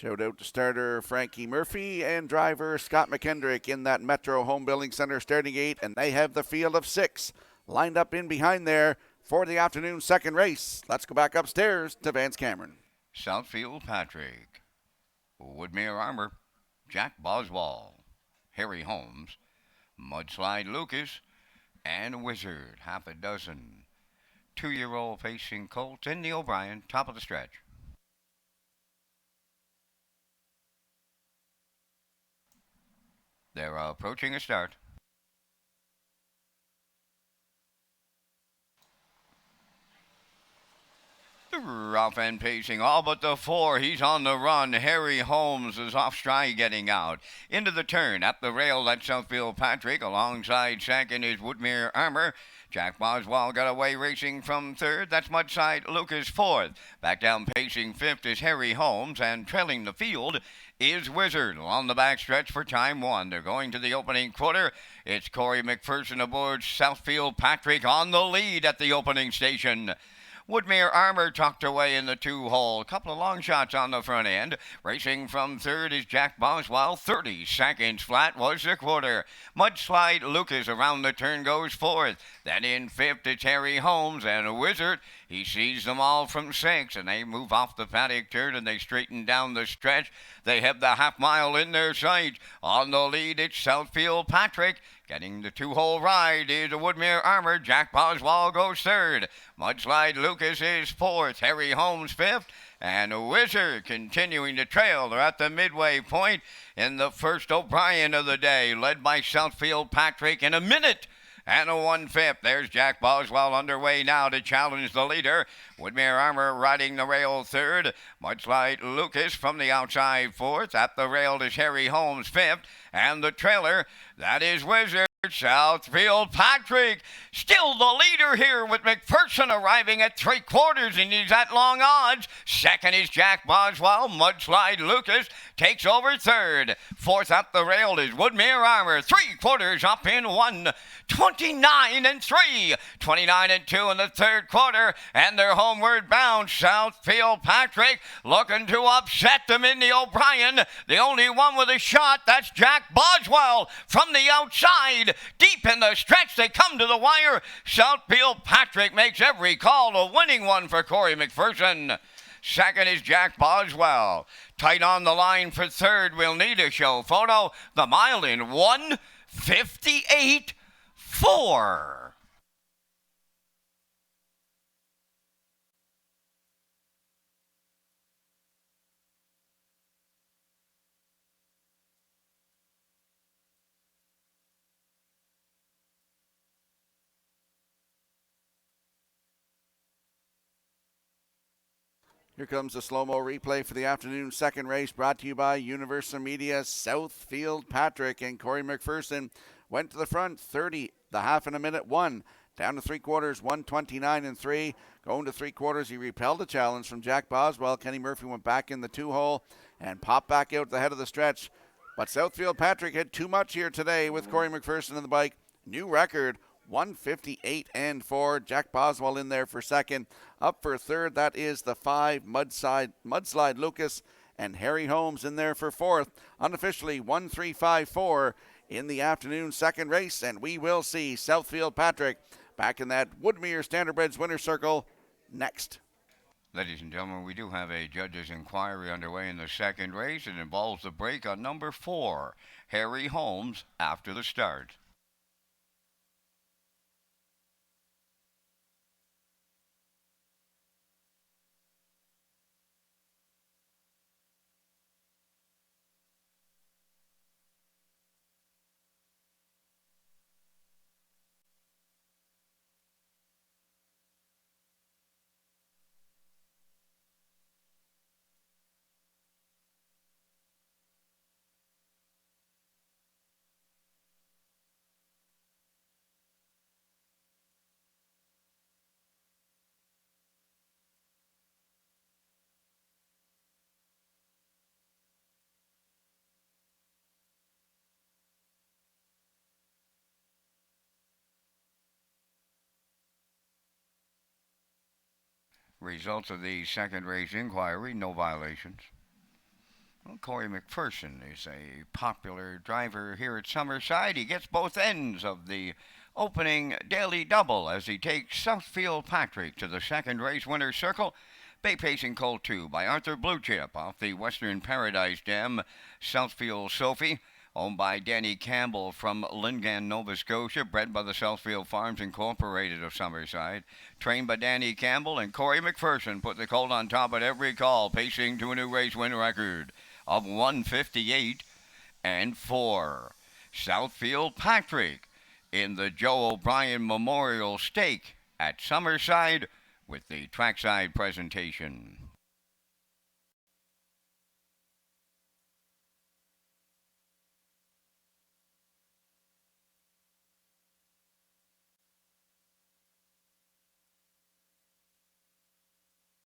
Shout out to starter Frankie Murphy and driver Scott McKendrick in that Metro Home Building Center starting gate, and they have the field of 6 lined up in behind there for the afternoon second race. Let's go back upstairs to Vance Cameron. Southfield Patrick, Woodmere Armor, Jack Boswell, Harry Holmes, Mudslide Lucas, and Wizard, half a dozen. 2-year-old facing Colt in the O'Brien, top of the stretch. They're approaching a start. Rough and pacing, all but the 4. He's on the run. Harry Holmes is off stride getting out. Into the turn, at the rail, that's Southfield Patrick. Alongside second is Woodmere Armor. Jack Boswell got away racing from third. That's Mudside Lucas fourth. Back down pacing fifth is Harry Holmes. And trailing the field is Wizard. On the back stretch for time 1. They're going to the opening quarter. It's Corey McPherson aboard Southfield Patrick on the lead at the opening station. Woodmere Armor tucked away in the 2-hole. Couple of long shots on the front end. Racing from third is Jack Boswell. 30 seconds flat was the quarter. Mudslide Lucas around the turn goes fourth. Then in fifth it's Harry Holmes and Wizard. He sees them all from 6, and they move off the paddock turn and they straighten down the stretch. They have the half mile in their sight. On the lead it's Southfield Patrick. Getting the 2-hole ride is Woodmere Armor. Jack Boswell goes third. Mudslide Lucas is fourth. Harry Holmes fifth. And Wizard continuing to trail. They're at the midway point in the first O'Brien of the day, led by Southfield Patrick in a minute and a 1/5. There's Jack Boswell underway now to challenge the leader. Woodmere Armor riding the rail third. Mudslide Lucas from the outside fourth. At the rail is Harry Holmes fifth. And the trailer, that is Wizard. Southfield Patrick, still the leader here with McPherson arriving at 3/4 and he's at long odds. Second is Jack Boswell. Mudslide Lucas takes over third. Fourth up the rail is Woodmere Armor. 3/4 up in 1. 29-3. 29-2 in the third quarter, and they're homeward bound. Southfield Patrick looking to upset them in the O'Brien. The only one with a shot, that's Jack Boswell from the outside. Deep in the stretch, they come to the wire. Southfield Patrick makes every call, a winning one for Corey McPherson. Second is Jack Boswell. Tight on the line for third. We'll need a show photo. The mile in 1:58.4. Here comes the slow-mo replay for the afternoon second race, brought to you by Universal Media. Southfield Patrick and Corey McPherson went to the front, 30, the half in a minute, 1. Down to 3/4, 1:29.3. Going to 3/4, he repelled a challenge from Jack Boswell. Kenny Murphy went back in the 2-hole and popped back out the head of the stretch. But Southfield Patrick had too much here today with Corey McPherson on the bike. New record, 1:58.4. Jack Boswell in there for second. Up for third, that is the 5, Mudslide Lucas, and Harry Holmes in there for fourth. Unofficially, 1:3.54 in the afternoon second race, and we will see Southfield Patrick back in that Woodmere Standardbreds winner circle next. Ladies and gentlemen, we do have a judge's inquiry underway in the second race. It involves the break on number 4, Harry Holmes, after the start. Results of the second race inquiry, no violations. Well, Corey McPherson is a popular driver here at Summerside. He gets both ends of the opening daily double as he takes Southfield Patrick to the second race winner's circle. Bay Pacing Colt 2 by Arthur Bluechip off the Western Paradise Dam. Southfield Sophie, owned by Danny Campbell from Lingan, Nova Scotia, bred by the Southfield Farms Incorporated of Summerside. Trained by Danny Campbell, and Corey McPherson put the colt on top at every call, pacing to a new race win record of 158 and 4. Southfield Patrick in the Joe O'Brien Memorial Stake at Summerside with the trackside presentation.